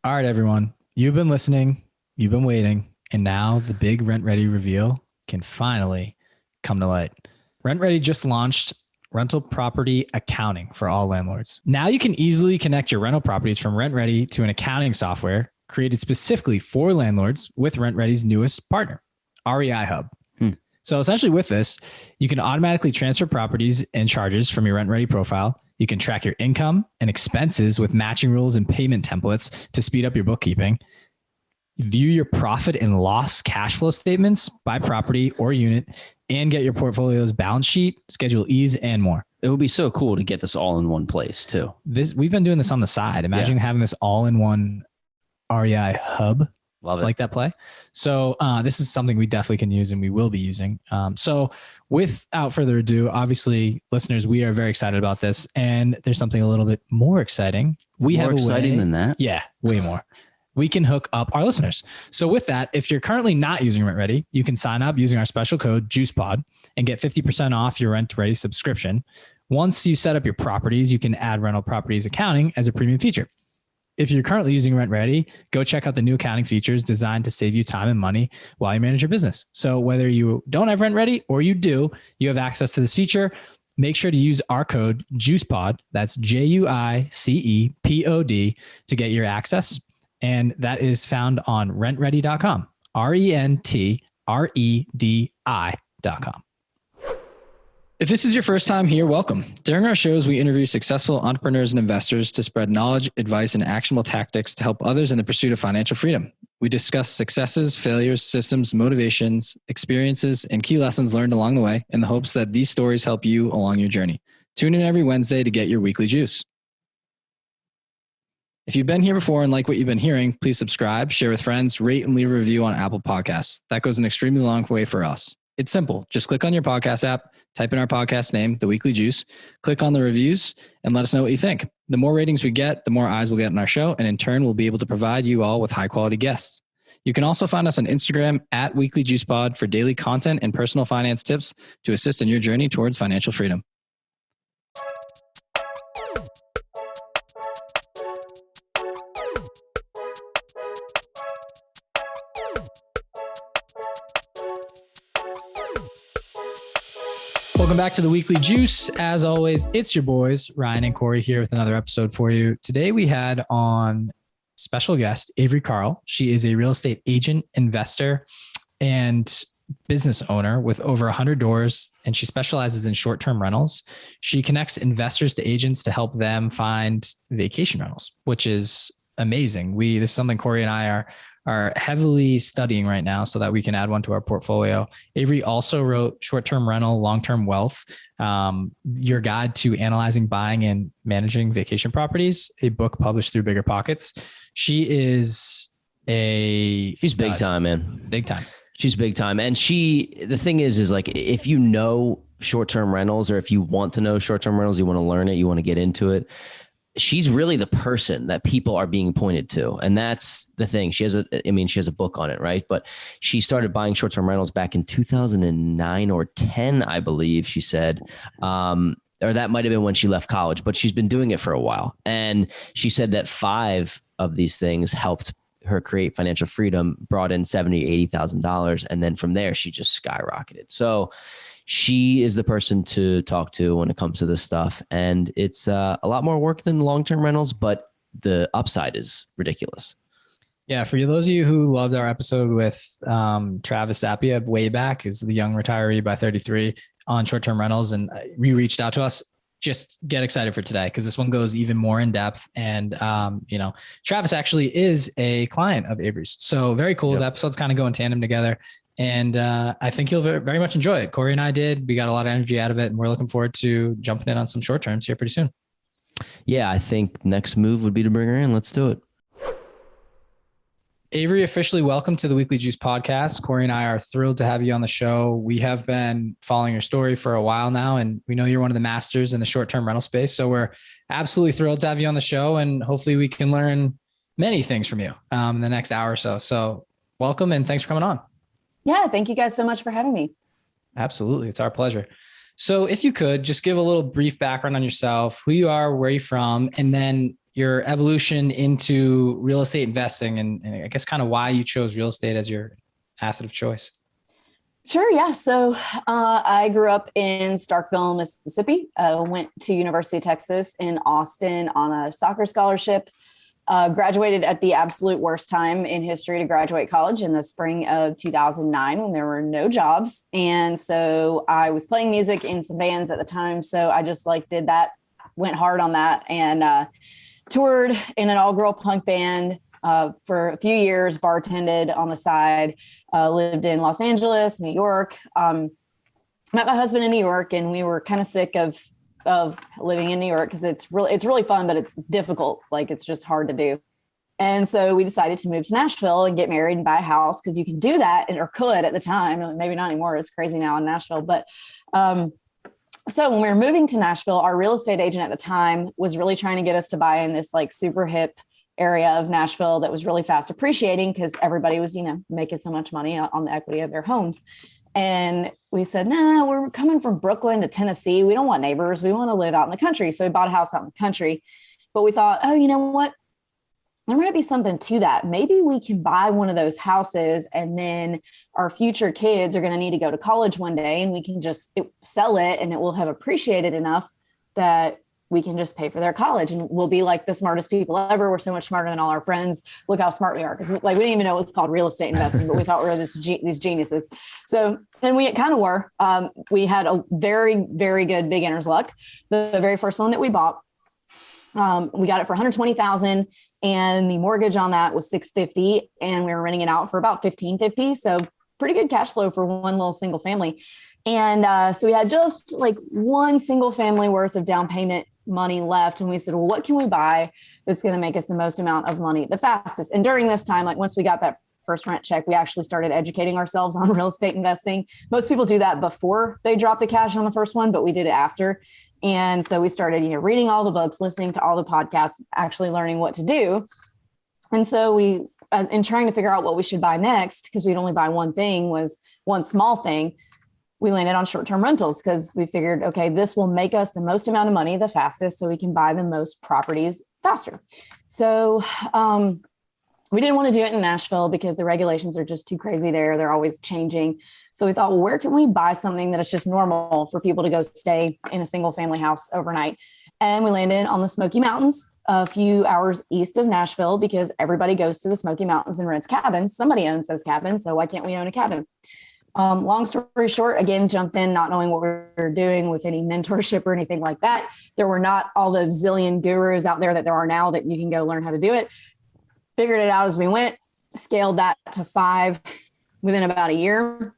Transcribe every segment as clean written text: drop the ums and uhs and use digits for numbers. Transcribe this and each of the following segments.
All right, everyone. You've been listening, you've been waiting, and now the big Rent Ready reveal can finally come to light. Rent Ready just launched rental property accounting for all landlords. Now you can easily connect your rental properties from Rent Ready to an accounting software created specifically for landlords with Rent Ready's newest partner, REI Hub. So essentially with this, you can automatically transfer properties and charges from your Rent Ready profile. You can track your income and expenses with matching rules and payment templates to speed up your bookkeeping. View your profit and loss cash flow statements by property or unit, and get your portfolio's balance sheet, Schedule E's, and more. It would be so cool to get this all in one place too. We've been doing this on the side. Imagine having this all in one REI hub. Love it. Like that play. So this is something we definitely can use and we will be using. So without further ado, obviously, listeners, we are very excited about this. And there's something a little bit more exciting. More exciting than that? Yeah, way more. We can hook up our listeners. So with that, if you're currently not using Rent Ready, you can sign up using our special code JUICEPOD and get 50% off your Rent Ready subscription. Once you set up your properties, you can add rental properties accounting as a premium feature. If you're currently using Rent Ready, go check out the new accounting features designed to save you time and money while you manage your business. So whether you don't have Rent Ready or you do, you have access to this feature. Make sure to use our code JUICEPOD, that's JUICEPOD, to get your access. And that is found on rentready.com, RENTREDI.com. If this is your first time here, welcome. During our shows, we interview successful entrepreneurs and investors to spread knowledge, advice, and actionable tactics to help others in the pursuit of financial freedom. We discuss successes, failures, systems, motivations, experiences, and key lessons learned along the way in the hopes that these stories help you along your journey. Tune in every Wednesday to get your weekly juice. If you've been here before and like what you've been hearing, please subscribe, share with friends, rate, and leave a review on Apple Podcasts. That goes an extremely long way for us. It's simple. Just click on your podcast app, type in our podcast name, The Weekly Juice, click on the reviews, and let us know what you think. The more ratings we get, the more eyes we'll get on our show, and in turn, we'll be able to provide you all with high-quality guests. You can also find us on Instagram at Weekly Juice Pod for daily content and personal finance tips to assist in your journey towards financial freedom. Welcome back to the Weekly Juice. As always, it's your boys, Ryan and Corey, here with another episode for you. Today we had on special guest, Avery Carl. She is a real estate agent, investor, and business owner with over 100 doors, and she specializes in short-term rentals. She connects investors to agents to help them find vacation rentals, which is amazing. This is something Corey and I are heavily studying right now so that we can add one to our portfolio. Avery also wrote Short-Term Rental, Long-Term Wealth, Your Guide to Analyzing, Buying, and Managing Vacation Properties, a book published through Bigger Pockets. She's big time, man. Big time. She's big time. And the thing is like, if you know short-term rentals, or if you want to know short-term rentals, you want to learn it, you want to get into it, she's really the person that people are being pointed to. And that's the thing. She has a book on it, right? But she started buying short-term rentals back in 2009 or 10, I believe she said, or that might've been when she left college, but she's been doing it for a while. And she said that 5 of these things helped her create financial freedom, brought in $70,000, $80,000. And then from there, she just skyrocketed. So she is the person to talk to when it comes to this stuff. And it's a lot more work than long-term rentals, but the upside is ridiculous. Yeah. For those of you who loved our episode with Travis Sapia way back, is the young retiree by 33 on short-term rentals. And you reached out to us, just get excited for today, because this one goes even more in depth. And, Travis actually is a client of Avery's. So very cool. Yep. The episodes kind of go in tandem together. And I think you'll very much enjoy it. Corey and I did. We got a lot of energy out of it, and we're looking forward to jumping in on some short terms here pretty soon. Yeah, I think next move would be to bring her in. Let's do it. Avery, officially welcome to the Weekly Juice podcast. Corey and I are thrilled to have you on the show. We have been following your story for a while now, and we know you're one of the masters in the short-term rental space. So we're absolutely thrilled to have you on the show, and hopefully we can learn many things from you in the next hour or so. So welcome, and thanks for coming on. Yeah, thank you guys so much for having me. Absolutely. It's our pleasure. So if you could just give a little brief background on yourself, who you are, where you're from, and then, your evolution into real estate investing and I guess kind of why you chose real estate as your asset of choice. Sure. Yeah. So I grew up in Starkville, Mississippi. Went to University of Texas in Austin on a soccer scholarship. Graduated at the absolute worst time in history to graduate college in the spring of 2009 when there were no jobs. And so I was playing music in some bands at the time. So I just did that, went hard on that, and toured in an all-girl punk band for a few years, bartended on the side, lived in Los Angeles, New York, met my husband in New York, and we were kind of sick of living in New York because it's really fun, but it's difficult. It's just hard to do. And so we decided to move to Nashville and get married and buy a house because you can do that, or could at the time, maybe not anymore. It's crazy now in Nashville. But so when we were moving to Nashville, our real estate agent at the time was really trying to get us to buy in this super hip area of Nashville that was really fast appreciating because everybody was, making so much money on the equity of their homes. And we said, no, we're coming from Brooklyn to Tennessee. We don't want neighbors. We want to live out in the country. So we bought a house out in the country. But we thought, oh, you know what? There might be something to that. Maybe we can buy one of those houses and then our future kids are going to need to go to college one day and we can just sell it and it will have appreciated enough that we can just pay for their college and we'll be the smartest people ever. We're so much smarter than all our friends. Look how smart we are. Because we didn't even know it was called real estate investing, but we thought we were these geniuses. So, and we kind of were. We had a very, very good beginner's luck. The very first one that we bought, we got it for $120,000 and the mortgage on that was $650 and we were renting it out for about $1,550. So pretty good cash flow for one little single family. And so we had just one single family worth of down payment money left. And we said, well, what can we buy that's going to make us the most amount of money the fastest? And during this time, once we got that first rent check, we actually started educating ourselves on real estate investing. Most people do that before they drop the cash on the first one, but we did it after. And so we started, reading all the books, listening to all the podcasts, actually learning what to do. And so we, in trying to figure out what we should buy next, because we'd only buy one thing, was one small thing, we landed on short-term rentals because we figured, okay, this will make us the most amount of money the fastest so we can buy the most properties faster. So we didn't want to do it in Nashville because the regulations are just too crazy there. They're always changing. So we thought, well, where can we buy something that is just normal for people to go stay in a single family house overnight? And we landed on the Smoky Mountains, a few hours east of Nashville, because everybody goes to the Smoky Mountains and rents cabins. Somebody owns those cabins. So why can't we own a cabin? Long story short, again, jumped in not knowing what we were doing with any mentorship or anything like that. There were not all the zillion gurus out there that there are now that you can go learn how to do it. Figured it out as we went, scaled that to 5 within about a year.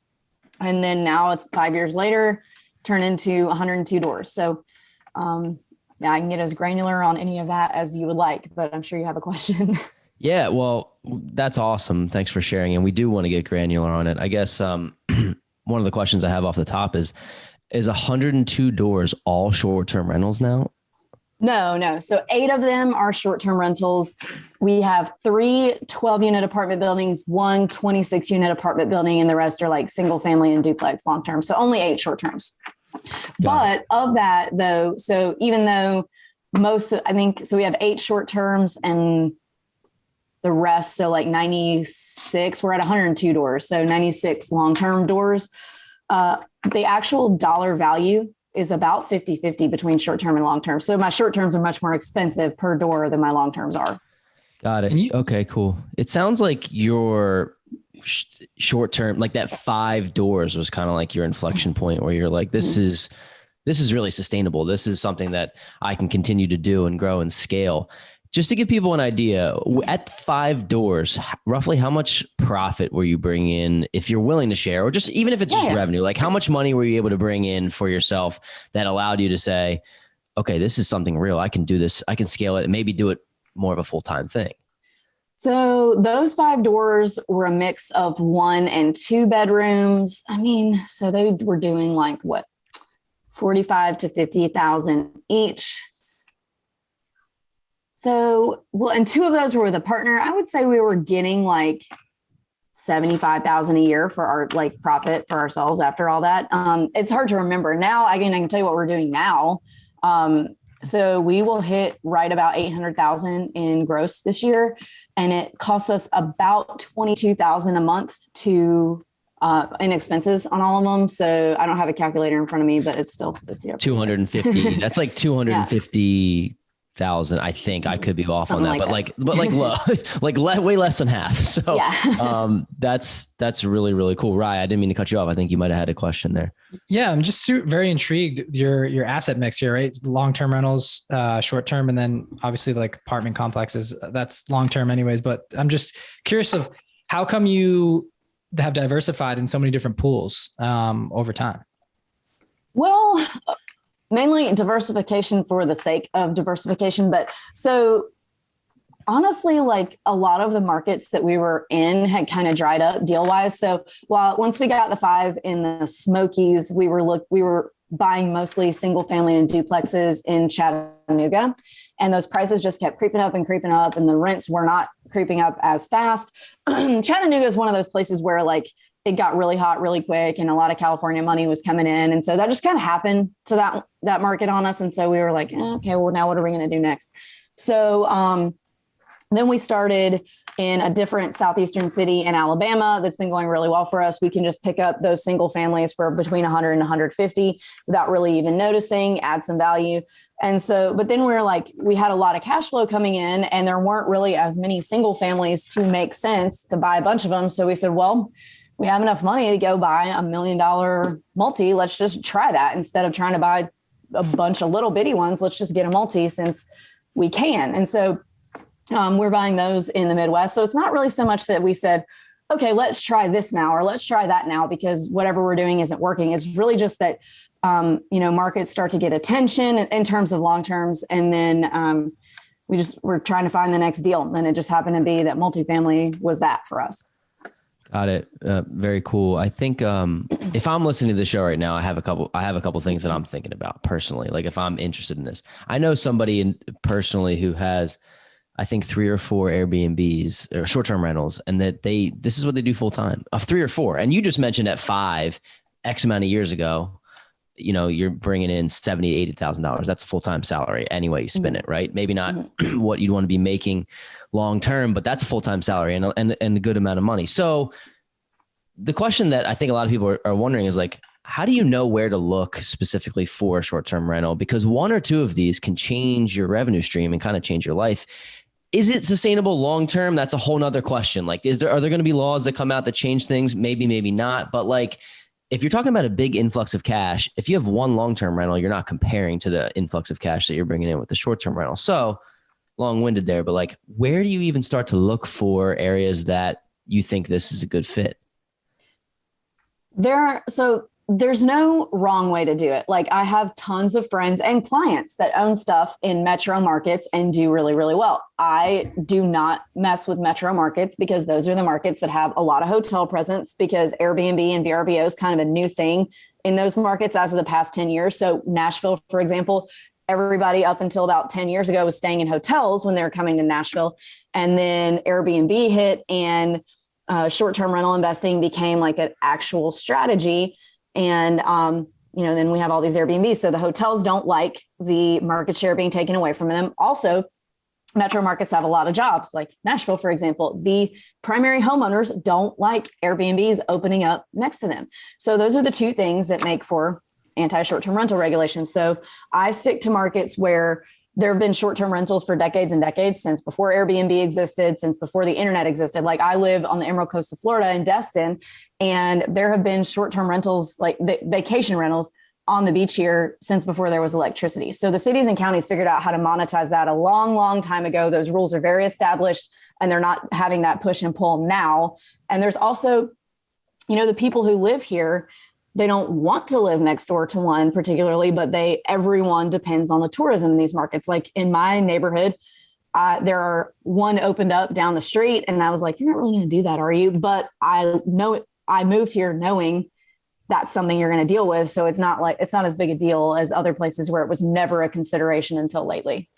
And then now it's 5 years later, turned into 102 doors. So yeah, I can get as granular on any of that as you would like, but I'm sure you have a question. Yeah, well, that's awesome. Thanks for sharing. And we do want to get granular on it. I guess one of the questions I have off the top is 102 doors all short-term rentals now? No. So 8 of them are short-term rentals. We have 3 12-unit apartment buildings, 1 26-unit apartment building, and the rest are single family and duplex long-term. So only 8 short-terms. But of that though, so even though so we have 8 short-terms and the rest, so 96, we're at 102 doors. So 96 long-term doors. The actual dollar value is about 50-50 between short-term and long-term. So my short-terms are much more expensive per door than my long-terms are. Got it. Okay, cool. It sounds like your short-term, that 5 doors was kind of your inflection point where you're this is really sustainable. This is something that I can continue to do and grow and scale. Just to give people an idea, at 5 doors, roughly how much profit were you bringing in, if you're willing to share, or just even if it's just revenue, how much money were you able to bring in for yourself that allowed you to say, okay, this is something real. I can do this. I can scale it and maybe do it more of a full-time thing. So those 5 doors were a mix of 1 and 2 bedrooms. So they were doing 45 to 50,000 each. So, and 2 of those were with a partner. I would say we were getting 75,000 a year for our profit for ourselves after all that. It's hard to remember now. I can tell you what we're doing now. So we will hit right about 800,000 in gross this year. And it costs us about 22,000 a month to in expenses on all of them. So I don't have a calculator in front of me, but it's still this year. 250. That's like 250,000. I think I could be off Something on that, like but like low, way less than half. So that's really, really cool. Rye, I didn't mean to cut you off. I think you might've had a question there. Yeah. I'm just very intrigued. Your asset mix here, right? Long-term rentals, short-term, and then obviously like apartment complexes, that's long-term anyways, but I'm just curious of how come you have diversified in so many different pools, over time? Well, mainly diversification for the sake of diversification. But so honestly, like a lot of the markets that we were in had kind of dried up deal wise. So once we got the 5 in the Smokies, we were buying mostly single family and duplexes in Chattanooga. And those prices just kept creeping up, and the rents were not creeping up as fast. Chattanooga is one of those places where like it got really hot really quick and a lot of California money was coming in. And so that just kind of happened to that market on us. And so we were like, okay, well, now what are we going to do next? So then we started in a different southeastern city in Alabama that's been going really well for us. We can just pick up those single families for between 100 and 150 without really even noticing, add some value. And so, but then we had a lot of cash flow coming in and there weren't really as many single families to make sense to buy a bunch of them. So we said, well, we have enough money to go buy $1 million multi. Let's just try that instead of trying to buy a bunch of little bitty ones. Let's just get a multi since we can. And so we're buying those in the Midwest. So it's not really so much that we said, okay, let's try this now, or let's try that now, because whatever we're doing isn't working. It's really just that, markets start to get attention in terms of long terms. And then we're trying to find the next deal. And it just happened to be that multifamily was that for us. Got it. Very cool. I think if I'm listening to the show right now, I have a couple things that I'm thinking about personally. Like if I'm interested in this, I know somebody personally who has, I think 3 or 4 Airbnbs or short-term rentals, and that this is what they do full time, 3 or 4. And you just mentioned at 5, X amount of years ago, you're bringing in $70,000, $80,000. That's a full-time salary anyway you spin it, right? Maybe not what you'd want to be making long-term, but that's a full-time salary and a good amount of money. So the question that I think a lot of people are wondering is like, how do you know where to look specifically for a short-term rental? Because 1 or 2 of these can change your revenue stream and kind of change your life. Is it sustainable long-term? That's a whole nother question. Like, are there going to be laws that come out that change things? Maybe, maybe not. But like, if you're talking about a big influx of cash, if you have 1 long-term rental, you're not comparing to the influx of cash that you're bringing in with the short-term rental. So long-winded there, but like, where do you even start to look for areas that you think this is a good fit? There's no wrong way to do it. Like I have tons of friends and clients that own stuff in metro markets and do really, really well. I do not mess with metro markets because those are the markets that have a lot of hotel presence, because Airbnb and VRBO is kind of a new thing in those markets as of the past 10 years. So Nashville, for example, everybody up until about 10 years ago was staying in hotels when they were coming to Nashville. And then Airbnb hit and short-term rental investing became like an actual strategy. And, then we have all these Airbnbs. So the hotels don't like the market share being taken away from them. Also, metro markets have a lot of jobs, like Nashville, for example. The primary homeowners don't like Airbnbs opening up next to them. So those are the 2 things that make for anti-short-term rental regulations. So I stick to markets where there have been short-term rentals for decades and decades, since before Airbnb existed, since before the internet existed. Like I live on the Emerald Coast of Florida in Destin, and there have been short-term rentals, like vacation rentals on the beach here since before there was electricity. So the cities and counties figured out how to monetize that a long, long time ago. Those rules are very established and they're not having that push and pull now. And there's also, the people who live here, they don't want to live next door to one particularly, but everyone depends on the tourism in these markets. Like in my neighborhood, there are one opened up down the street, and I was like, you're not really going to do that, are you? But I know I moved here knowing that's something you're going to deal with. So it's not as big a deal as other places where it was never a consideration until lately.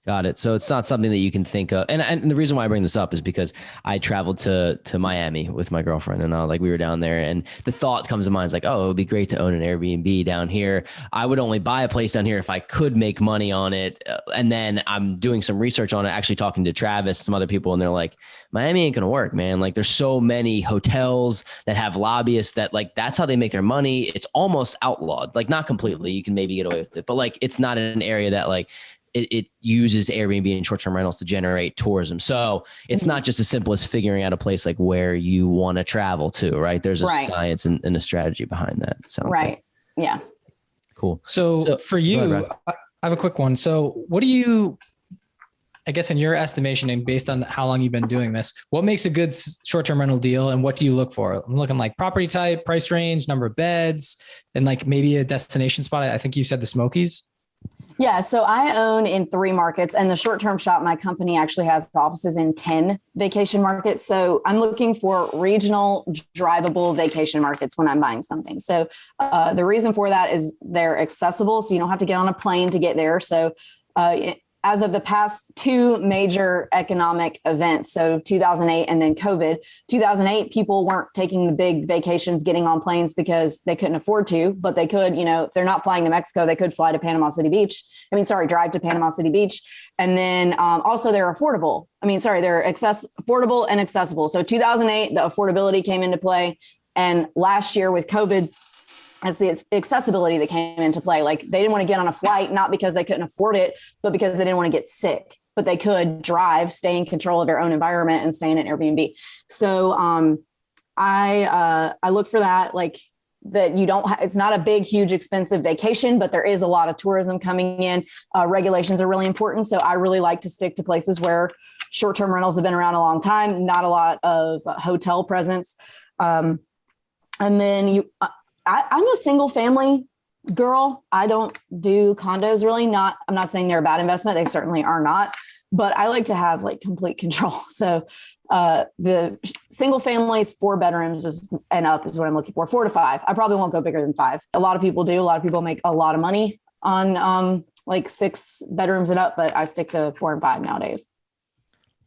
Got it. So it's not something that you can think of. And the reason why I bring this up is because I traveled to Miami with my girlfriend, and we were down there, and the thought comes to mind is like, oh, it would be great to own an Airbnb down here. I would only buy a place down here if I could make money on it. And then I'm doing some research on it, actually talking to Travis, some other people, and they're like, Miami ain't going to work, man. Like there's so many hotels that have lobbyists that like, that's how they make their money. It's almost outlawed, like not completely. You can maybe get away with it, but like, it's not an area that like, it uses Airbnb and short-term rentals to generate tourism. So it's not just as simple as figuring out a place like where you want to travel to, right? There's a science and a strategy behind that. Sounds like. Yeah. Cool. So for you, ahead, I have a quick one. So what do you, I guess in your estimation and based on how long you've been doing this, what makes a good short-term rental deal and what do you look for? I'm looking like property type, price range, number of beds, and like maybe a destination spot. I think you said the Smokies. Yeah. So I own in 3 markets, and the short-term shop, my company actually has offices in 10 vacation markets. So I'm looking for regional drivable vacation markets when I'm buying something. So the reason for that is they're accessible. So you don't have to get on a plane to get there. So as of the past 2 major economic events, so 2008 and then COVID, 2008, people weren't taking the big vacations, getting on planes because they couldn't afford to, but they could, if they're not flying to Mexico, they could fly to Panama City Beach. Drive to Panama City Beach. And then also they're affordable. They're affordable and accessible. So 2008, the affordability came into play. And last year with COVID, it's the accessibility that came into play. Like they didn't want to get on a flight, not because they couldn't afford it, but because they didn't want to get sick, but they could drive, stay in control of their own environment and stay in an Airbnb. So I look for that, like that it's not a big, huge, expensive vacation, but there is a lot of tourism coming in. Regulations are really important. So I really like to stick to places where short-term rentals have been around a long time, not a lot of hotel presence. And then I'm a single family girl. I don't do condos really. I'm not saying they're a bad investment. They certainly are not, but I like to have like complete control. So the single families, 4 bedrooms and up is what I'm looking for. 4 to 5. I probably won't go bigger than 5. A lot of people do. A lot of people make a lot of money on like 6 bedrooms and up, but I stick to 4 and 5 nowadays.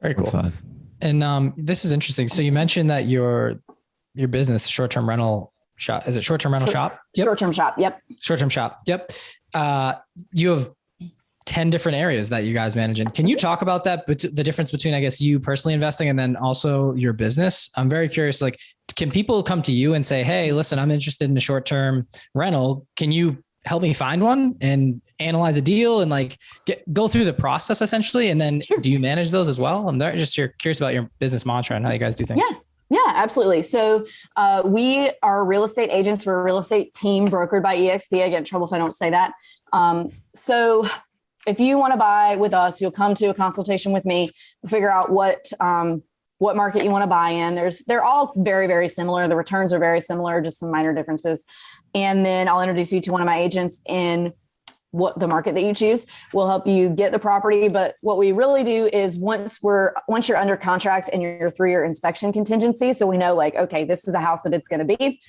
Very cool. 5. And this is interesting. So you mentioned that your business, short-term rental shop. Is it short-term rental shop? Yep. Short-term shop. Yep. Short-term shop. Yep. You have 10 different areas that you guys manage in. Can you talk about that, but the difference between, I guess, you personally investing and then also your business? I'm very curious, like, can people come to you and say, hey, listen, I'm interested in a short-term rental. Can you help me find one and analyze a deal and like go through the process essentially? And then do you manage those as well? I'm just curious about your business mantra and how you guys do things. Yeah, absolutely. So we are real estate agents. We're a real estate team brokered by EXP. I get in trouble if I don't say that. So if you want to buy with us, you'll come to a consultation with me, figure out what market you want to buy in. They're all very, very similar. The returns are very similar, just some minor differences. And then I'll introduce you to one of my agents in what the market that you choose. Will help you get the property. But what we really do is once you're under contract and you're 3-year inspection contingency, so we know like, okay, this is the house that it's going to be.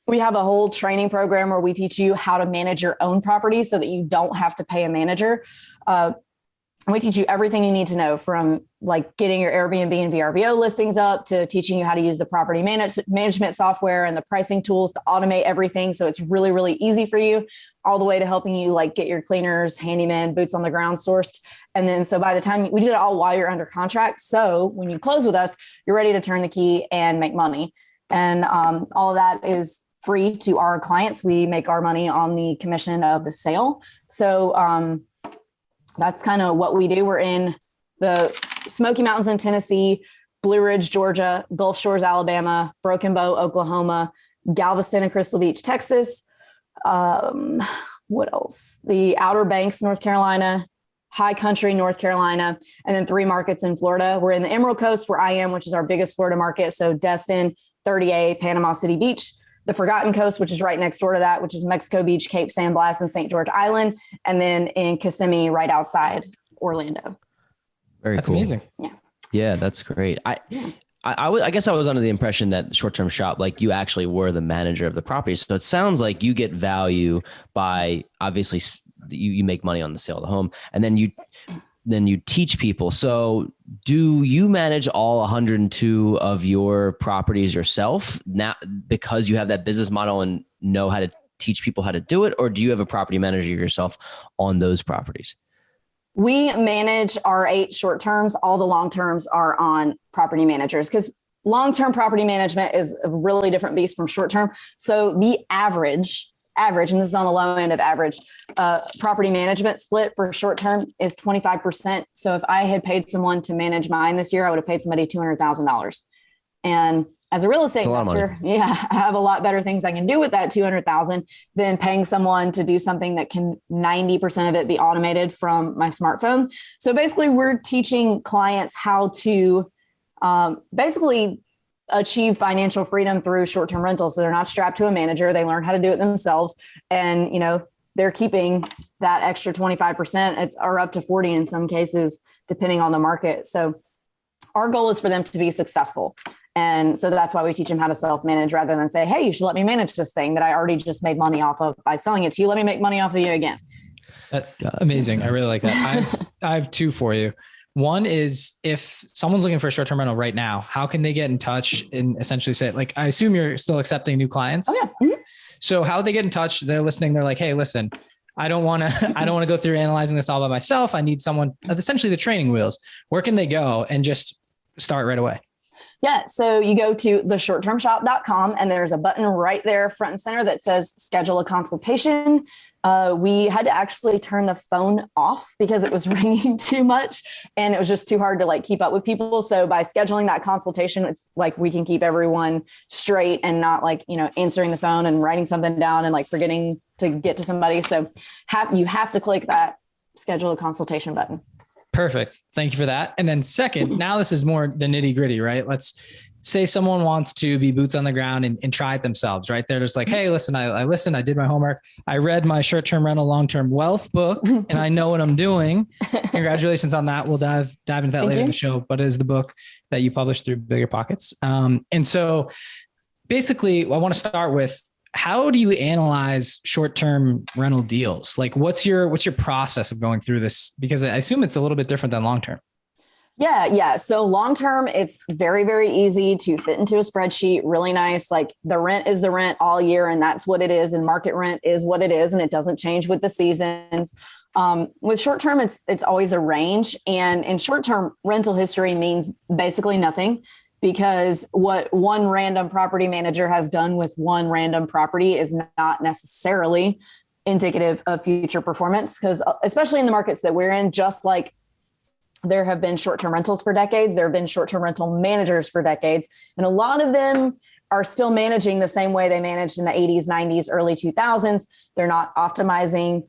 We have a whole training program where we teach you how to manage your own property so that you don't have to pay a manager. And we teach you everything you need to know, from like getting your Airbnb and VRBO listings up to teaching you how to use the property management software and the pricing tools to automate everything. So it's really, really easy for you, all the way to helping you like get your cleaners, handyman, boots on the ground sourced. And then, so by the time we do it all while you're under contract. So when you close with us, you're ready to turn the key and make money. And all of that is free to our clients. We make our money on the commission of the sale. So that's kind of what we do. We're in the Smoky Mountains in Tennessee, Blue Ridge, Georgia, Gulf Shores, Alabama, Broken Bow, Oklahoma, Galveston and Crystal Beach, Texas. What else? The Outer Banks, North Carolina, High Country, North Carolina, and then 3 markets in Florida. We're in the Emerald Coast, where I am, which is our biggest Florida market. So Destin, 30A, Panama City Beach. The Forgotten Coast, which is right next door to that, which is Mexico Beach, Cape San Blas, and St. George Island. And then in Kissimmee, right outside Orlando. That's cool. Amazing. Yeah, that's great. I guess I was under the impression that short-term shop, like you actually were the manager of the property. So it sounds like you get value by, obviously you make money on the sale of the home, and then then you teach people. So do you manage all 102 of your properties yourself now because you have that business model and know how to teach people how to do it? Or do you have a property manager yourself on those properties? We manage our 8 short terms. All the long terms are on property managers because long-term property management is a really different beast from short-term. So the average, and this is on the low end of average, property management split for short-term is 25%. So if I had paid someone to manage mine this year, I would have paid somebody $200,000. And as a real estate investor, I have a lot better things I can do with that $200,000 than paying someone to do something that can 90% of it be automated from my smartphone. So basically, we're teaching clients how to basically achieve financial freedom through short-term rentals. So they're not strapped to a manager. They learn how to do it themselves. And, they're keeping that extra 25%, or up to 40 in some cases, depending on the market. So our goal is for them to be successful. And so that's why we teach them how to self-manage rather than say, hey, you should let me manage this thing that I already just made money off of by selling it to you. Let me make money off of you again. That's amazing. I really like that. I have 2 for you. One is, if someone's looking for a short-term rental right now, how can they get in touch and essentially say, like, I assume you're still accepting new clients. Oh, yeah. Mm-hmm. So how would they get in touch? They're listening. They're like, hey, listen, I don't want to go through analyzing this all by myself. I need someone, essentially the training wheels. Where can they go and just start right away? Yeah. So you go to theshorttermshop.com and there's a button right there front and center that says schedule a consultation. We had to actually turn the phone off because it was ringing too much and it was just too hard to keep up with people. So by scheduling that consultation, it's like we can keep everyone straight and not answering the phone and writing something down and forgetting to get to somebody. So you have to click that schedule a consultation button. Perfect. Thank you for that. And then second, now this is more the nitty gritty, right? Let's say someone wants to be boots on the ground and try it themselves, right? They're just like, hey, listen, I listened, I did my homework. I read my short-term rental, long-term wealth book, and I know what I'm doing. Congratulations on that. We'll dive into that later in the show, but it is the book that you published through Bigger Pockets. And so basically I want to start with, how do you analyze short-term rental deals? What's your process of going through this? Because I assume it's a little bit different than long-term. Yeah. So long-term, it's very, very easy to fit into a spreadsheet. Really nice. The rent is the rent all year, and that's what it is. And market rent is what it is, and it doesn't change with the seasons. With short-term, it's always a range. And in short-term, rental history means basically nothing, because what one random property manager has done with one random property is not necessarily indicative of future performance. Because especially in the markets that we're in, just like there have been short-term rentals for decades, there have been short-term rental managers for decades, and a lot of them are still managing the same way they managed in the 80s, 90s, early 2000s. They're not optimizing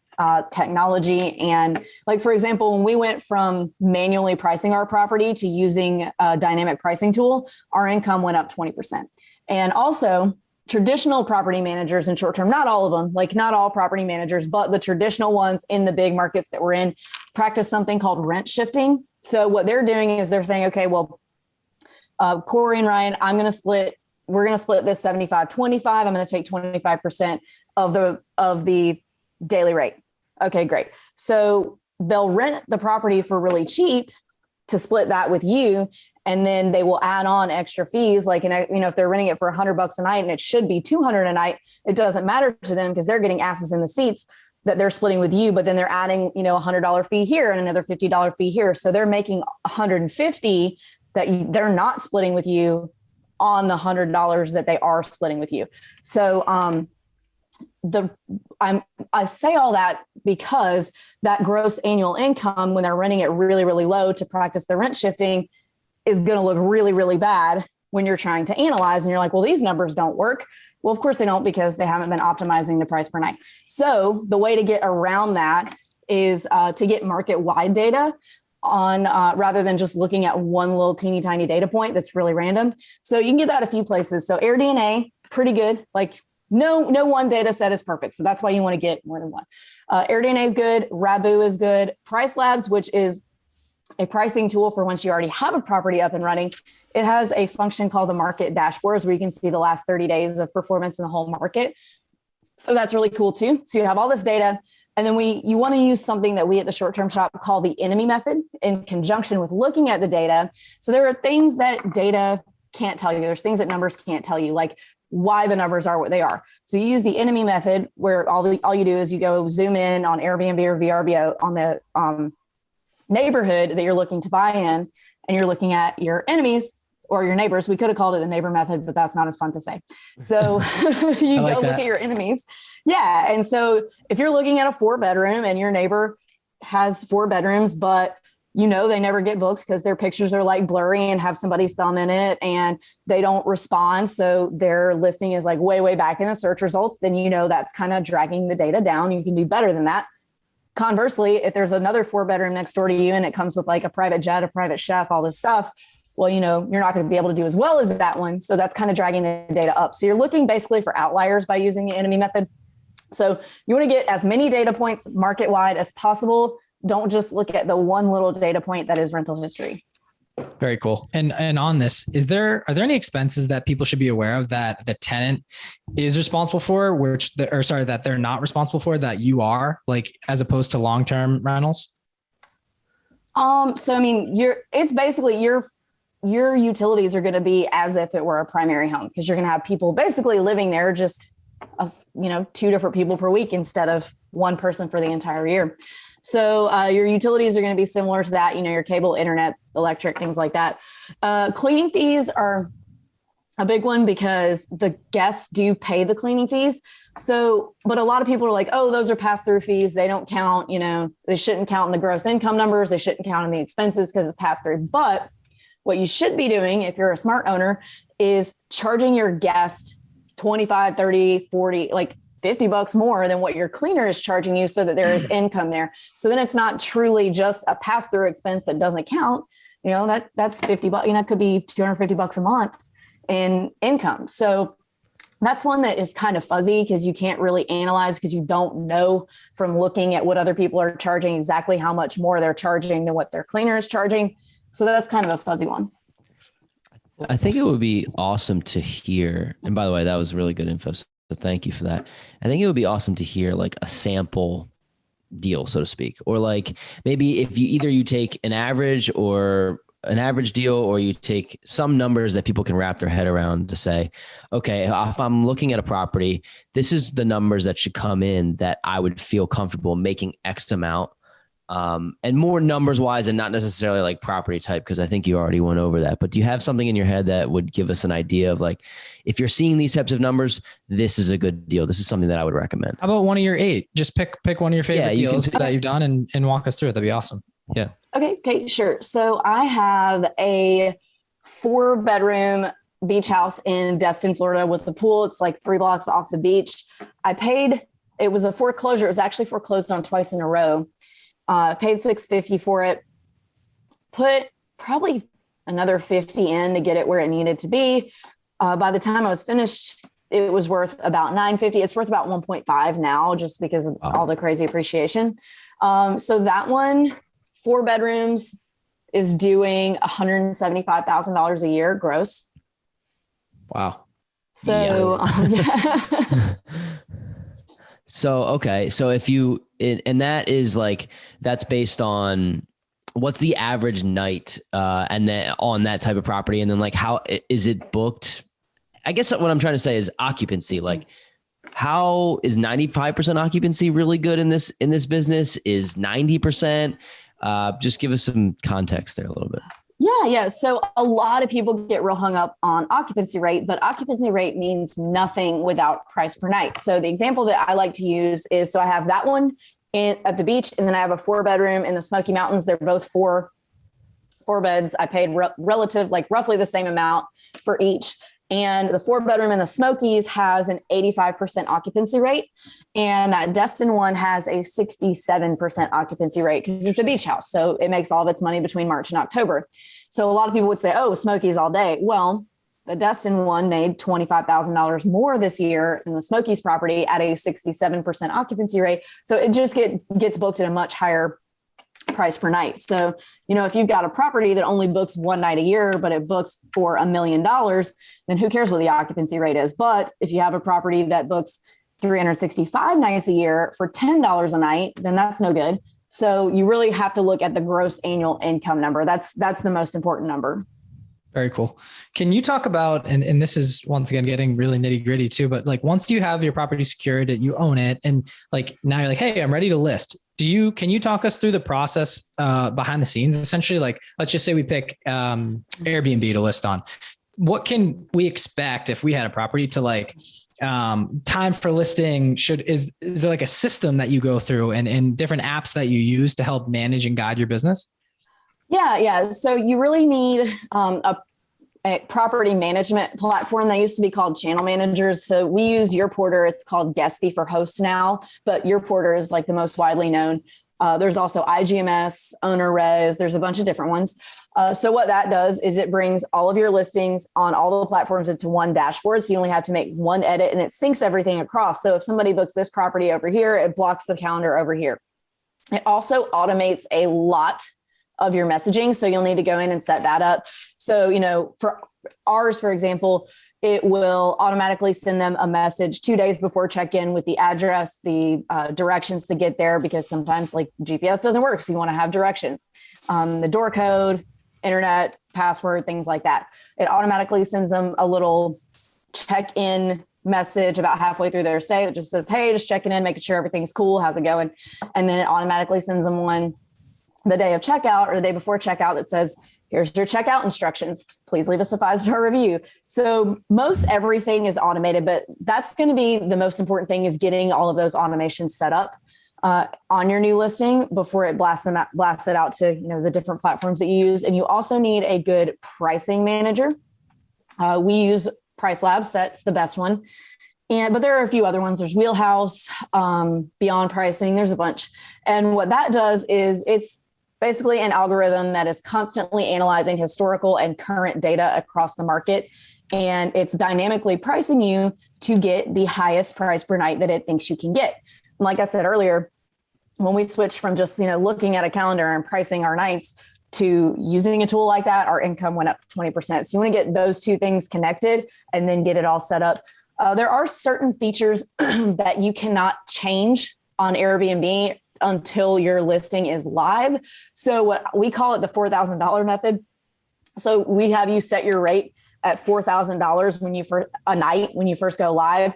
technology. And for example, when we went from manually pricing our property to using a dynamic pricing tool, our income went up 20%. And also traditional property managers in short-term, not all of them, not all property managers, but the traditional ones in the big markets that we're in, practice something called rent shifting. So what they're doing is they're saying, okay, well, Corey and Ryan, we're going to split this 75-25. I'm going to take 25% of the daily rate. Okay, great. So they'll rent the property for really cheap to split that with you. And then they will add on extra fees. If they're renting it for $100 a night and it should be $200 a night, it doesn't matter to them because they're getting asses in the seats that they're splitting with you, but then they're adding, $100 fee here and another $50 fee here. So they're making $150 that they're not splitting with you on the $100 that they are splitting with you. So, I say all that because that gross annual income, when they're renting it really, really low to practice the rent shifting, is going to look really, really bad when you're trying to analyze. And you're like, well, these numbers don't work. Well, of course they don't, because they haven't been optimizing the price per night. So the way to get around that is to get market-wide data on rather than just looking at one little teeny tiny data point that's really random. So you can get that a few places. So AirDNA, pretty good. No one data set is perfect. So that's why you want to get more than one. AirDNA is good. Rabu is good. Price Labs, which is a pricing tool for once you already have a property up and running. It has a function called the market dashboards where you can see the last 30 days of performance in the whole market. So that's really cool too. So you have all this data. And then you want to use something that we at the Short Term Shop call the enemy method in conjunction with looking at the data. So there are things that data can't tell you. There's things that numbers can't tell you, like why the numbers are what they are. So you use the enemy method, where all you do is you go zoom in on Airbnb or VRBO on the neighborhood that you're looking to buy in, and you're looking at your enemies or your neighbors. We could have called it the neighbor method, but that's not as fun to say. So you go look at your enemies. Yeah. And so if you're looking at a 4-bedroom and your neighbor has 4 bedrooms, but they never get booked because their pictures are like blurry and have somebody's thumb in it and they don't respond, so their listing is like way back in the search results, then that's kind of dragging the data down. You can do better than that. Conversely, if there's another 4-bedroom next door to you and it comes with like a private jet, a private chef, all this stuff, well, you're not going to be able to do as well as that one. So that's kind of dragging the data up. So you're looking basically for outliers by using the enemy method. So you want to get as many data points market wide as possible. Don't just look at the one little data point that is rental history. Very cool. And on this, are there any expenses that people should be aware of that the tenant is responsible for, that they're not responsible for, that you are, like, as opposed to long-term rentals? So I mean, it's basically your utilities are going to be as if it were a primary home, because you're going to have people basically living there, just 2 different people per week instead of one person for the entire year. So your utilities are going to be similar to that, your cable, internet, electric, things like that. Cleaning fees are a big one because the guests do pay the cleaning fees. So, but a lot of people are like, oh, those are pass-through fees. They don't count, they shouldn't count in the gross income numbers. They shouldn't count in the expenses because it's pass-through. But what you should be doing if you're a smart owner is charging your guest 25, 30, 40, like $50 more than what your cleaner is charging you, so that there is income there. So then it's not truly just a pass-through expense that doesn't count. That's $50. It could be $250 a month in income. So that's one that is kind of fuzzy because you can't really analyze, because you don't know from looking at what other people are charging exactly how much more they're charging than what their cleaner is charging. So that's kind of a fuzzy one. I think it would be awesome to hear. And by the way, that was really good info. So thank you for that. I think it would be awesome to hear like a sample deal, so to speak, or like maybe if you take an average deal, or you take some numbers that people can wrap their head around to say, okay, if I'm looking at a property, this is the numbers that should come in that I would feel comfortable making X amount. And more numbers wise, and not necessarily like property type, because I think you already went over that. But do you have something in your head that would give us an idea of like, if you're seeing these types of numbers, this is a good deal. This is something that I would recommend. How about one of your 8? Just pick one of your favorite deals that you've done and walk us through it. That'd be awesome. Yeah. Okay, sure. So I have a 4-bedroom beach house in Destin, Florida, with a pool. It's like 3 blocks off the beach. It was a foreclosure. It was actually foreclosed on twice in a row. Paid $650 for it, put probably another $50 in to get it where it needed to be. By the time I was finished, it was worth about $950. It's worth about 1.5 now, just because of all the crazy appreciation. So that one, 4 bedrooms, is doing $175,000 a year gross. Wow. So, yeah. So, okay. So and that is like, that's based on what's the average night, and then on that type of property. And then like, how is it booked? I guess what I'm trying to say is occupancy. Like, how is 95% occupancy really good in this business? Is 90%? Just give us some context there a little bit. Yeah. So a lot of people get real hung up on occupancy rate, but occupancy rate means nothing without price per night. So the example that I like to use is, so I have that one at the beach, and then I have a 4-bedroom in the Smoky Mountains. They're both four beds. I paid roughly the same amount for each. And the 4-bedroom in the Smokies has an 85% occupancy rate. And that Destin one has a 67% occupancy rate because it's a beach house. So it makes all of its money between March and October. So a lot of people would say, oh, Smokies all day. Well, the Destin one made $25,000 more this year than the Smokies property at a 67% occupancy rate. So it just gets booked at a much higher price per night. So, if you've got a property that only books one night a year, but it books for $1 million, then who cares what the occupancy rate is? But if you have a property that books 365 nights a year for $10 a night, then that's no good. So you really have to look at the gross annual income number. That's the most important number. Very cool. Can you talk about, and this is once again getting really nitty gritty too, but like once you have your property secured, you own it, and like now you're like, hey, I'm ready to list. Can you talk us through the process behind the scenes? Essentially, like let's just say we pick Airbnb to list on. What can we expect if we had a property to like time for listing? Is there like a system that you go through and different apps that you use to help manage and guide your business? Yeah. So you really need a property management platform that used to be called Channel Managers. So we use YourPorter. It's called Guesty for hosts now, but YourPorter is like the most widely known. There's also IGMS, OwnerRez. There's a bunch of different ones. So what that does is it brings all of your listings on all the platforms into one dashboard. So you only have to make one edit and it syncs everything across. So if somebody books this property over here, it blocks the calendar over here. It also automates a lot of your messaging. So you'll need to go in and set that up. So, for ours, for example, it will automatically send them a message 2 days before check-in with the address, the directions to get there, because sometimes like GPS doesn't work. So you want to have directions, the door code, internet, password, things like that. It automatically sends them a little check-in message about halfway through their stay that just says, hey, just checking in, making sure everything's cool. How's it going? And then it automatically sends them one the day of checkout or the day before checkout that says, here's your checkout instructions. Please leave us a 5-star review. So most everything is automated, but that's going to be the most important thing, is getting all of those automations set up on your new listing before it blasts it out to the different platforms that you use. And you also need a good pricing manager. We use Price Labs. That's the best one. But there are a few other ones. There's Wheelhouse, Beyond Pricing. There's a bunch. And what that does is it's basically an algorithm that is constantly analyzing historical and current data across the market. And it's dynamically pricing you to get the highest price per night that it thinks you can get. And like I said earlier, when we switched from just, looking at a calendar and pricing our nights to using a tool like that, our income went up 20%. So you want to get those two things connected and then get it all set up. There are certain features that you cannot change on Airbnb until your listing is live. So what we call it the $4,000 method. So we have you set your rate at $4,000 when you first go live,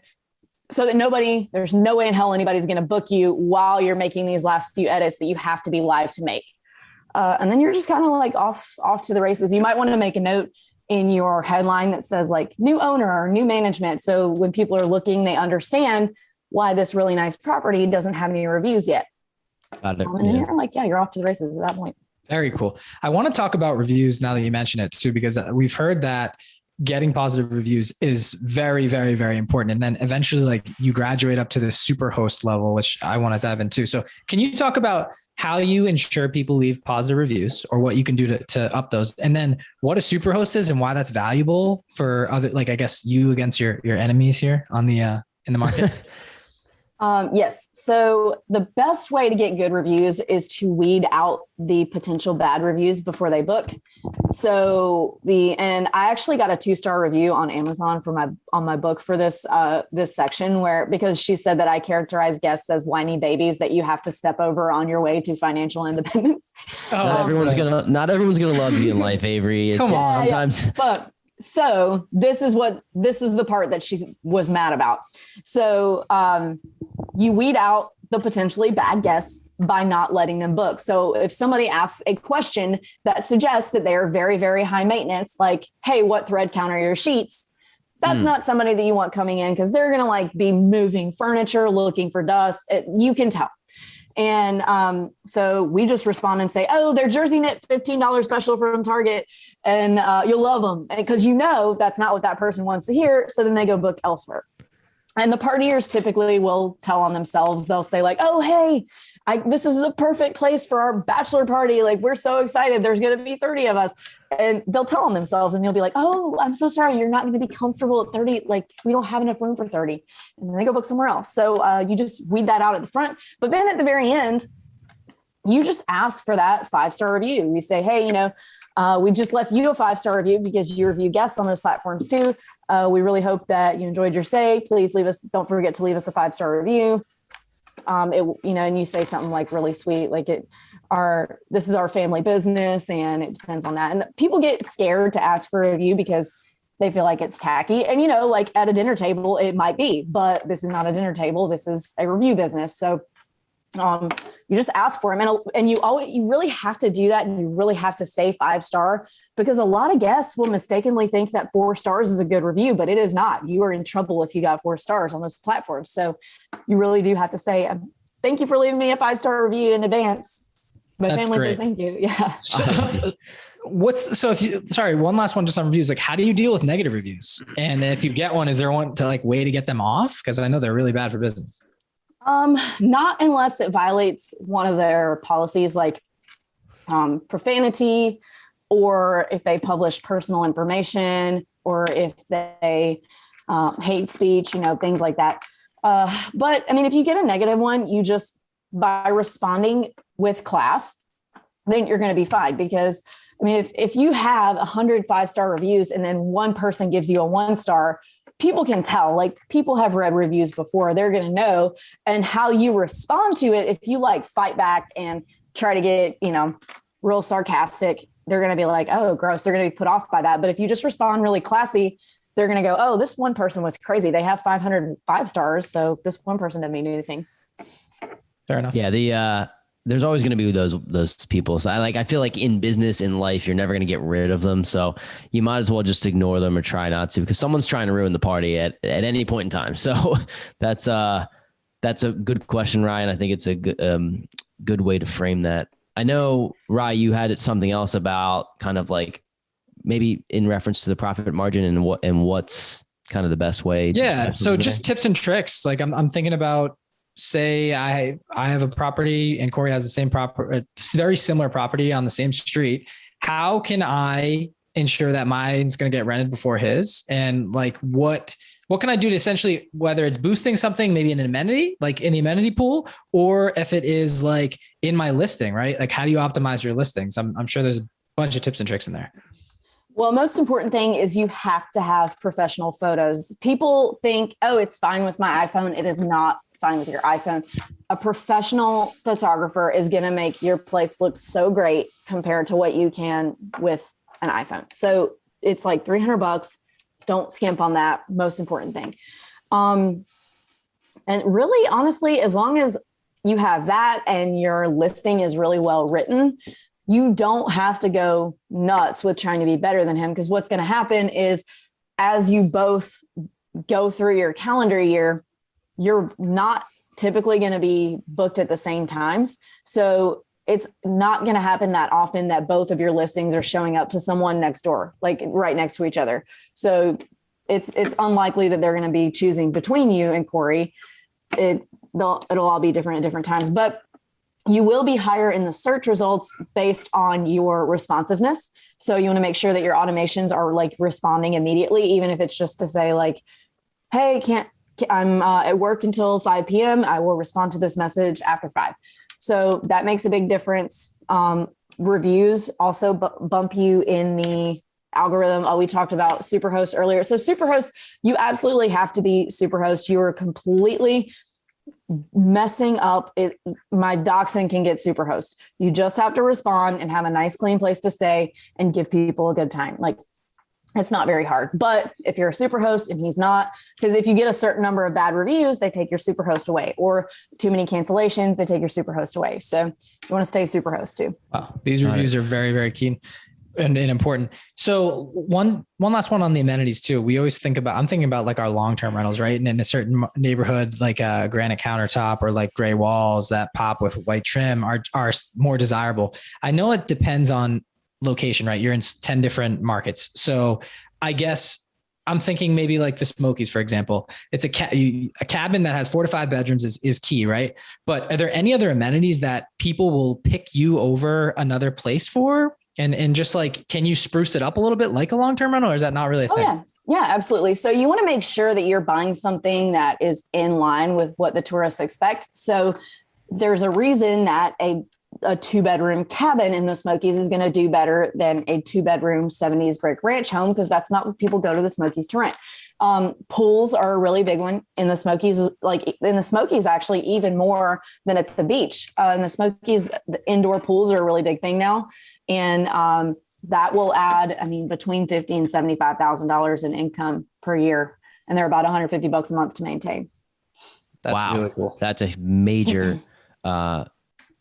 so that there's no way in hell anybody's going to book you while you're making these last few edits that you have to be live to make. And then you're just kind of like off to the races. You might want to make a note in your headline that says like new owner or new management. So when people are looking, they understand why this really nice property doesn't have any reviews yet. Got it. And then you're like, you're off to the races at that point. Very cool. I want to talk about reviews now that you mention it too, because we've heard that getting positive reviews is very, very, very important. And then eventually like you graduate up to the super host level, which I want to dive into. So can you talk about how you ensure people leave positive reviews, or what you can do to up those? And then what a super host is and why that's valuable for other, like, I guess you against your enemies here on the, in the market? Yes. So the best way to get good reviews is to weed out the potential bad reviews before they book. So and I actually got a 2-star review on Amazon on my book for this section, because she said that I characterize guests as whiny babies that you have to step over on your way to financial independence. Not everyone's gonna love you in life, Avery. Come on. Sometimes. But so this is the part that she was mad about. So you weed out the potentially bad guests by not letting them book. So if somebody asks a question that suggests that they're very, very high maintenance, like, hey, what thread count are your sheets? That's not somebody that you want coming in, because they're going to like be moving furniture, looking for dust. You can tell. And so we just respond and say, oh, they're jersey knit $15 special from Target, and you'll love them, because that's not what that person wants to hear. So then they go book elsewhere. And the partiers typically will tell on themselves. They'll say like, oh, hey, this is the perfect place for our bachelor party. Like, we're so excited. There's going to be 30 of us. And they'll tell on themselves, and you'll be like, oh, I'm so sorry. You're not going to be comfortable at 30. Like, we don't have enough room for 30. And then they go book somewhere else. So you just weed that out at the front. But then at the very end, you just ask for that 5-star review. You say, hey, We just left you a 5-star review because you review guests on those platforms too. We really hope that you enjoyed your stay. Please don't forget to leave us a 5-star review. And you say something like really sweet, like this is our family business and it depends on that. And people get scared to ask for a review because they feel like it's tacky. And, like at a dinner table, it might be, but this is not a dinner table. This is a review business. So you just ask for them, and you really have to do that. And you really have to say 5-star, because a lot of guests will mistakenly think that 4 stars is a good review, but it is not. You are in trouble if you got 4 stars on those platforms. So you really do have to say, thank you for leaving me a 5-star review in advance. My That's family great. says thank you. Yeah. One last one just on reviews. Like, how do you deal with negative reviews? And if you get one, is there one to way to get them off? Because I know they're really bad for business. Not unless it violates one of their policies, like profanity, or if they publish personal information, or if they hate speech, things like that. But I mean, if you get a negative one, you just, by responding with class, then you're going to be fine. Because I mean, if you have 100 5-star reviews and then one person gives you a 1-star, people can tell. Like, people have read reviews before, they're going to know. And how you respond to it, if you fight back and try to get, real sarcastic, they're going to be like, oh, gross. They're going to be put off by that. But if you just respond really classy, they're going to go, oh, this one person was crazy. They have 505 stars. So this one person didn't mean anything. Fair enough. Yeah. There's always going to be those people. So I feel like in business, in life, you're never going to get rid of them. So you might as well just ignore them or try not to, because someone's trying to ruin the party at any point in time. So that's a good question, Ryan. I think it's a good way to frame that. I know, Rye, you had something else about kind of maybe in reference to the profit margin and what's kind of the best way. Yeah. So just tips and tricks. I'm thinking about, say I have a property and Corey has the same very similar property on the same street. How can I ensure that mine's going to get rented before his? And what can I do to essentially, whether it's boosting something, maybe an amenity, in the amenity pool, or if it is in my listing, right? How do you optimize your listings? I'm sure there's a bunch of tips and tricks in there. Well, most important thing is you have to have professional photos. People think, oh, it's fine with my iPhone. It is not fine with your iPhone. A professional photographer is going to make your place look so great compared to what you can with an iPhone. So it's $300. Don't skimp on that. Most important thing. And really, honestly, as long as you have that and your listing is really well written, you don't have to go nuts with trying to be better than him. Because what's going to happen is, as you both go through your calendar year, you're not typically going to be booked at the same times. So it's not going to happen that often that both of your listings are showing up to someone next door, right next to each other. So it's unlikely that they're going to be choosing between you and Corey. It'll all be different at different times, but you will be higher in the search results based on your responsiveness. So you want to make sure that your automations are responding immediately, even if it's just to say hey, I'm at work until 5 p.m. I will respond to this message after 5. So that makes a big difference. Reviews also bump you in the algorithm. We talked about Superhost earlier. So Superhost, you absolutely have to be Superhost. You are completely messing up it. My dachshund can get Superhost. You just have to respond and have a nice, clean place to stay and give people a good time. It's not very hard. but if you're a Superhost and he's not, because if you get a certain number of bad reviews, they take your Superhost away, or too many cancellations, they take your Superhost away. So you want to stay Superhost too. Wow. These reviews are very, very keen and important. So one last one on the amenities too. We always I'm thinking about our long-term rentals, right? And in a certain neighborhood, a granite countertop or gray walls that pop with white trim are more desirable. I know it depends on location, right? You're in 10 different markets. So I guess I'm thinking maybe the Smokies, for example. It's a cabin that has 4 to 5 bedrooms is key, right? But are there any other amenities that people will pick you over another place for? And just can you spruce it up a little bit like a long-term rental, or is that not really a thing? Yeah. Yeah, absolutely. So you want to make sure that you're buying something that is in line with what the tourists expect. So there's a reason that a a 2-bedroom cabin in the Smokies is going to do better than a 2-bedroom 70s brick ranch home, because that's not what people go to the Smokies to rent. Pools are a really big one in the Smokies, like in the Smokies, actually even more than at the beach. In the Smokies, the indoor pools are a really big thing now. And that will add, I mean, between $50,000 and $75,000 in income per year. And they're about $150 a month to maintain. That's wow. really cool. That's a major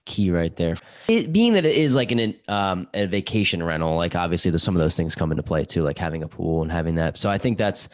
key right there. It, being that it is like a vacation rental, like obviously there's some of those things come into play too, like having a pool and having that. So I think that's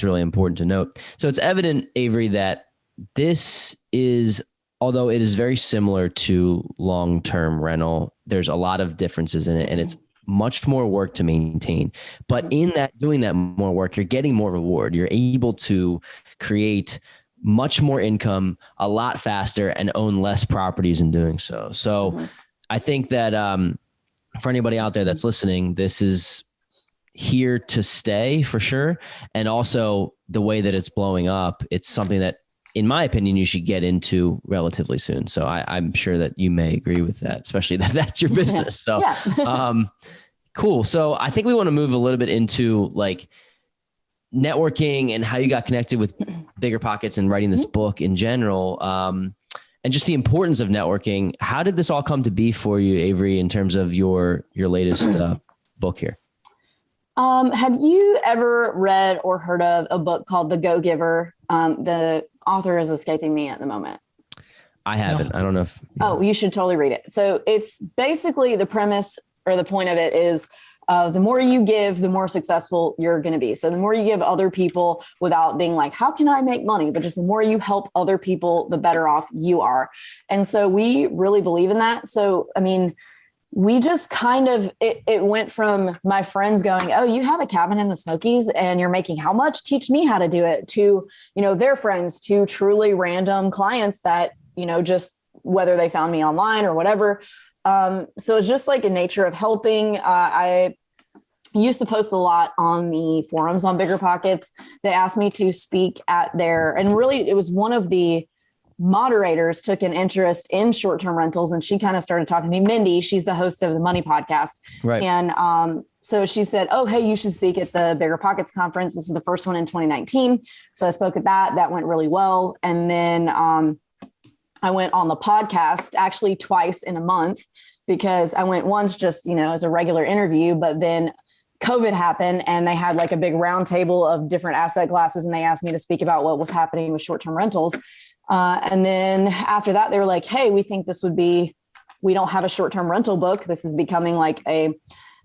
really important to note. So it's evident, Avery, that this is, although it is very similar to long-term rental, there's a lot of differences in it, and it's much more work to maintain. But in that, doing that more work, you're getting more reward. You're able to create much more income a lot faster and own less properties in doing so. So I think that for anybody out there that's listening, this is here to stay for sure. And also the way that it's blowing up, it's something that, in my opinion, you should get into relatively soon. So I'm sure that you may agree with that, especially that that's your business. So cool. So I think we want to move a little bit into like networking and how you got connected with Bigger Pockets and writing this book in general. And just the importance of networking. How did this all come to be for you, Avery, in terms of your latest book here? Have you ever read or heard of a book called The Go-Giver? The author is escaping me at the moment. I haven't. No. I don't know if... Oh, you should totally read it. So it's basically the premise or the point of it is the more you give, the more successful you're going to be. So the more you give other people without being like, how can I make money? But just the more you help other people, the better off you are. And so we really believe in that. So, I mean, we just kind of, it went from my friends going, oh, you have a cabin in the Smokies and you're making how much? Teach me how to do it, to, their friends, to truly random clients that, just whether they found me online or whatever. So it's just like a nature of helping. I used to post a lot on the forums on Bigger Pockets. They asked me to speak at and really it was one of the moderators took an interest in short-term rentals, and she kind of started talking to me. Mindy, she's the host of the Money Podcast. Right. And so she said, oh, hey, you should speak at the Bigger Pockets conference. This is the first one in 2019. So I spoke at that. That went really well. And then I went on the podcast actually twice in a month, because I went once just, as a regular interview, but then COVID happened and they had like a big round table of different asset classes. And they asked me to speak about what was happening with short-term rentals. And then after that, they were like, hey, we think we don't have a short-term rental book. This is becoming like an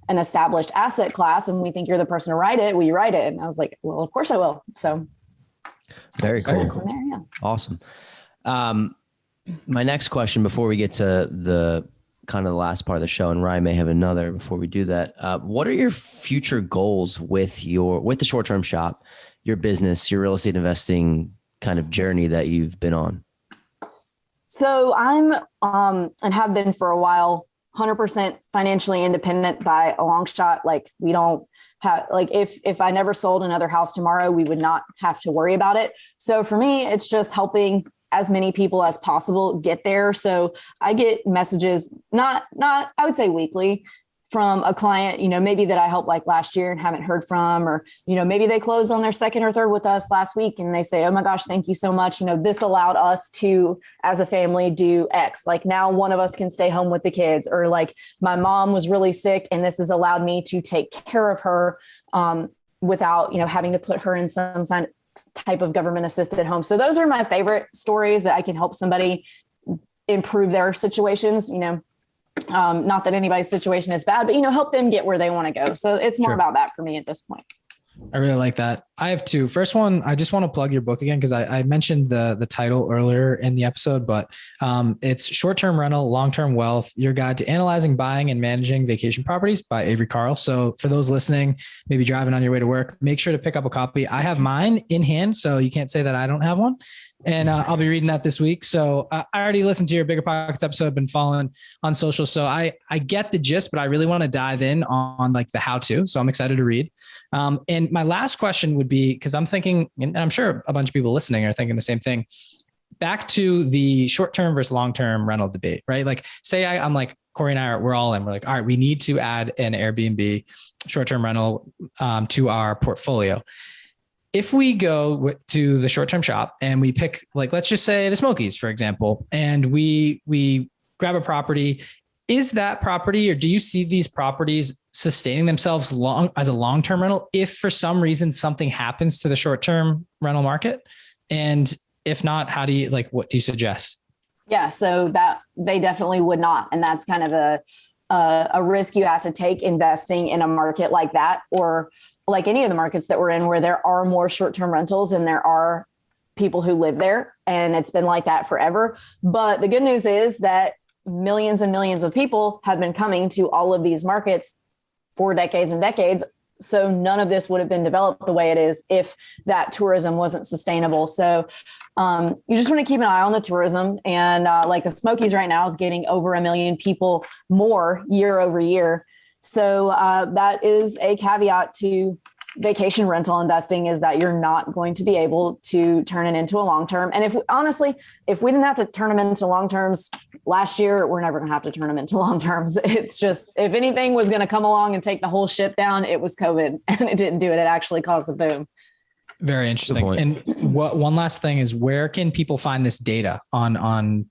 established asset class. And we think you're the person to write it. Will you write it? And I was like, well, of course I will. So very cool. From there, yeah. Awesome. My next question before we get to the kind of the last part of the show, and Ryan may have another before we do that. What are your future goals with the short-term shop, your business, your real estate investing kind of journey that you've been on? So I'm, and have been for a while, 100% financially independent by a long shot. Like we don't have, like if I never sold another house tomorrow, we would not have to worry about it. So for me, it's just helping as many people as possible get there. So I get messages, not I would say weekly, from a client, maybe that I helped like last year and haven't heard from, or, maybe they closed on their second or third with us last week and they say, oh my gosh, thank you so much. This allowed us to, as a family, do X. Like now one of us can stay home with the kids, or like my mom was really sick and this has allowed me to take care of her without, having to put her in some type of government assisted home. So those are my favorite stories that I can help somebody improve their situations, not that anybody's situation is bad, but, help them get where they want to go. So it's more about that for me at this point. I really like that. I have two. First one, I just want to plug your book again, because I mentioned the title earlier in the episode, but it's Short-Term Rental, Long-Term Wealth, Your Guide to Analyzing, Buying, and Managing Vacation Properties by Avery Carl. So for those listening, maybe driving on your way to work, make sure to pick up a copy. I have mine in hand, so you can't say that I don't have one. And I'll be reading that this week. So I already listened to your Bigger Pockets episode, been following on social. So I get the gist, but I really want to dive in on like the how-to. So I'm excited to read. And my last question would be, because I'm thinking, and I'm sure a bunch of people listening are thinking the same thing. back to the short-term versus long-term rental debate, right? Like say I'm like, Corey and we're all in, we're like, all right, we need to add an Airbnb short-term rental to our portfolio. If we go to the short-term shop and we pick, like, let's just say the Smokies, for example, and we grab a property, is that property, or do you see these properties sustaining themselves as a long-term rental if for some reason something happens to the short-term rental market? And if not, what do you suggest? Yeah, so that they definitely would not. And that's kind of a risk you have to take investing in a market like that, or like any of the markets that we're in where there are more short-term rentals and there are people who live there, and it's been like that forever. But the good news is that millions and millions of people have been coming to all of these markets for decades and decades. So none of this would have been developed the way it is if that tourism wasn't sustainable. So you just want to keep an eye on the tourism. And like the Smokies right now is getting over 1 million people more year over year. So that is a caveat to vacation rental investing, is that you're not going to be able to turn it into a long-term. And if we didn't have to turn them into long-terms last year, we're never going to have to turn them into long-terms. It's just, if anything was going to come along and take the whole ship down, it was COVID, and it didn't do it. It actually caused a boom. Very interesting. And one last thing is, where can people find this data on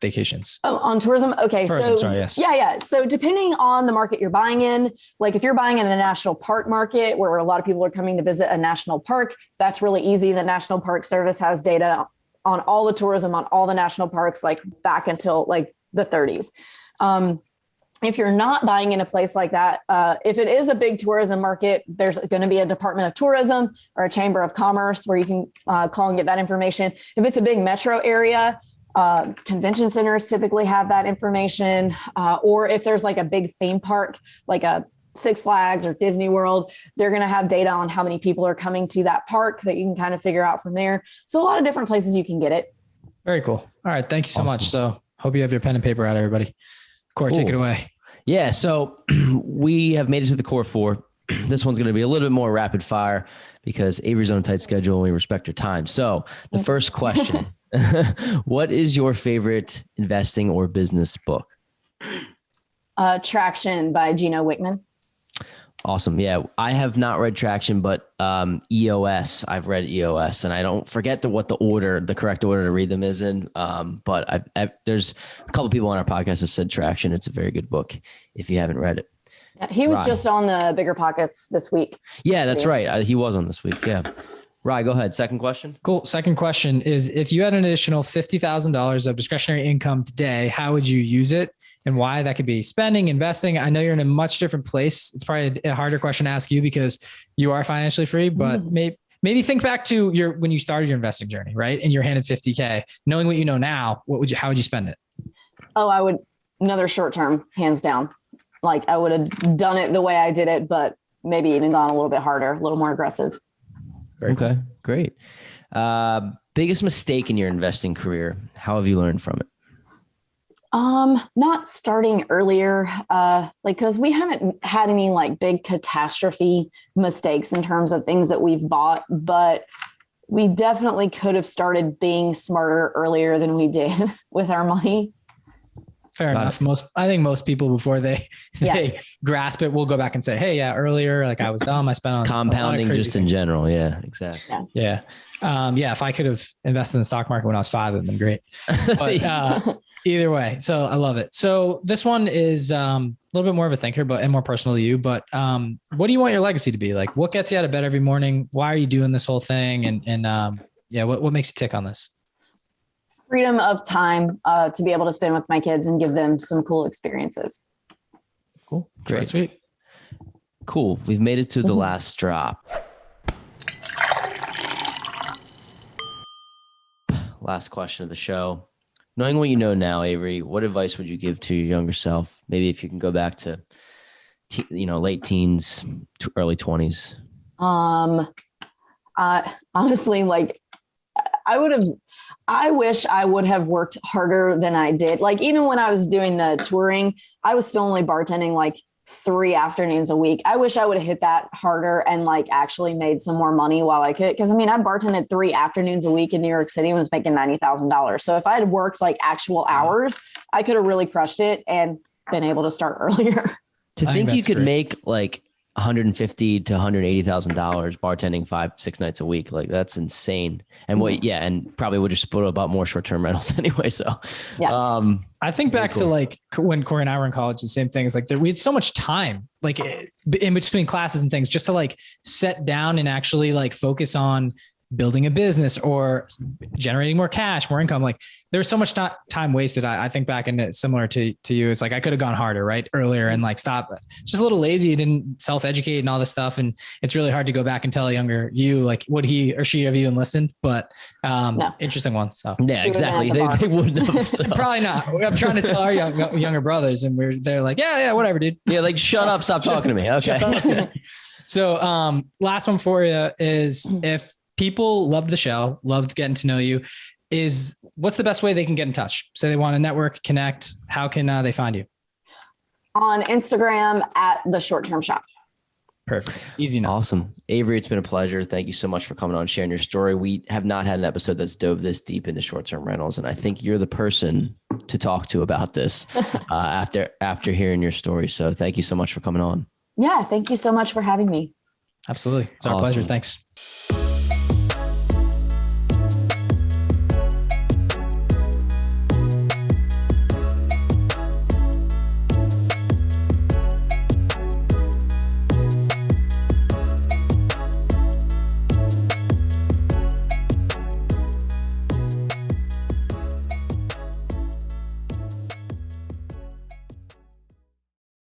vacations? Oh, on tourism. Okay. Tourism, sorry, yes. Yeah. So depending on the market you're buying in, like if you're buying in a national park market where a lot of people are coming to visit a national park, that's really easy. The National Park Service has data on all the tourism on all the national parks, like back until like the 30s. If you're not buying in a place like that, if it is a big tourism market, there's going to be a Department of Tourism or a Chamber of Commerce where you can call and get that information. If it's a big metro area, convention centers typically have that information. Or if there's like a big theme park, like a Six Flags or Disney World, they're going to have data on how many people are coming to that park that you can kind of figure out from there. So a lot of different places you can get it. Very cool. All right. Thank you so much. So hope you have your pen and paper out, everybody. Corey, take it away. Yeah. So we have made it to the core four. This one's going to be a little bit more rapid fire because Avery's on a tight schedule and we respect her time. So the first question, what is your favorite investing or business book? Traction by Gino Wickman. Awesome. Yeah. I have not read Traction, but EOS, I've read EOS, and I don't forget the correct order to read them is in. But there's a couple of people on our podcast have said Traction. It's a very good book if you haven't read it. Yeah, he was just on the Bigger Pockets this week. Yeah, that's right. He was on this week. Yeah. Rye, go ahead. Second question. Cool. Second question is, if you had an additional $50,000 of discretionary income today, how would you use it and why? That could be spending, investing. I know you're in a much different place. It's probably a harder question to ask you because you are financially free, but maybe think back to when you started your investing journey, right? And you're handed $50K, knowing what you know now, how would you spend it? Oh, I would another short-term, hands down. Like I would have done it the way I did it, but maybe even gone a little bit harder, a little more aggressive. Okay, great. Biggest mistake in your investing career. How have you learned from it? Not starting earlier, cause we haven't had any like big catastrophe mistakes in terms of things that we've bought, but we definitely could have started being smarter earlier than we did with our money. Fair enough. I think most people before they grasp it will go back and say, hey, earlier, like I was dumb. I spent on compounding just in general. Yeah, exactly. Yeah. If I could have invested in the stock market when I was 5, it'd been great. But either way. So I love it. So this one is a little bit more of a thinker, and more personal to you, but what do you want your legacy to be? Like what gets you out of bed every morning? Why are you doing this whole thing? And what makes you tick on this? Freedom of time to be able to spend with my kids and give them some cool experiences. Cool. Great. Sweet. Cool. We've made it to the last drop. Last question of the show. Knowing what you know now, Avery, what advice would you give to your younger self? Maybe if you can go back to, late teens, early 20s. Honestly, like I wish I would have worked harder than I did. Like even when I was doing the touring, I was still only bartending like 3 afternoons a week. I wish I would have hit that harder and like actually made some more money while I could. Cause I mean, I bartended 3 afternoons a week in New York City and was making $90,000. So if I had worked like actual hours, I could have really crushed it and been able to start earlier. To think you could make like $150,000 to $180,000 bartending 5-6 nights a week. Like that's insane. And and probably would just put about more short-term rentals anyway. So, I think back to like when Corey and I were in college, the same thing is like we had so much time, like in between classes and things, just to like sit down and actually like focus on building a business or generating more cash, more income. Like there's so much time wasted. I think back in it, similar to you. It's like, I could have gone harder, right? Earlier and like stop, just a little lazy, didn't self-educate and all this stuff. And it's really hard to go back and tell a younger you, like, would he or she have even listened? But No. interesting one. So yeah, exactly. They wouldn't have. So. Probably not. I'm trying to tell our younger brothers and they're like, yeah, whatever, dude. Yeah. Like, shut up. Stop talking to me. Okay. So last one for you is, if people loved the show, loved getting to know you, what's the best way they can get in touch? Say they want to network, connect. How can they find you? On Instagram at The Short Term Shop. Perfect. Easy enough. Awesome. Avery, it's been a pleasure. Thank you so much for coming on, sharing your story. We have not had an episode that's dove this deep into short-term rentals. And I think you're the person to talk to about this after hearing your story. So thank you so much for coming on. Yeah. Thank you so much for having me. Absolutely. It's our pleasure. Thanks.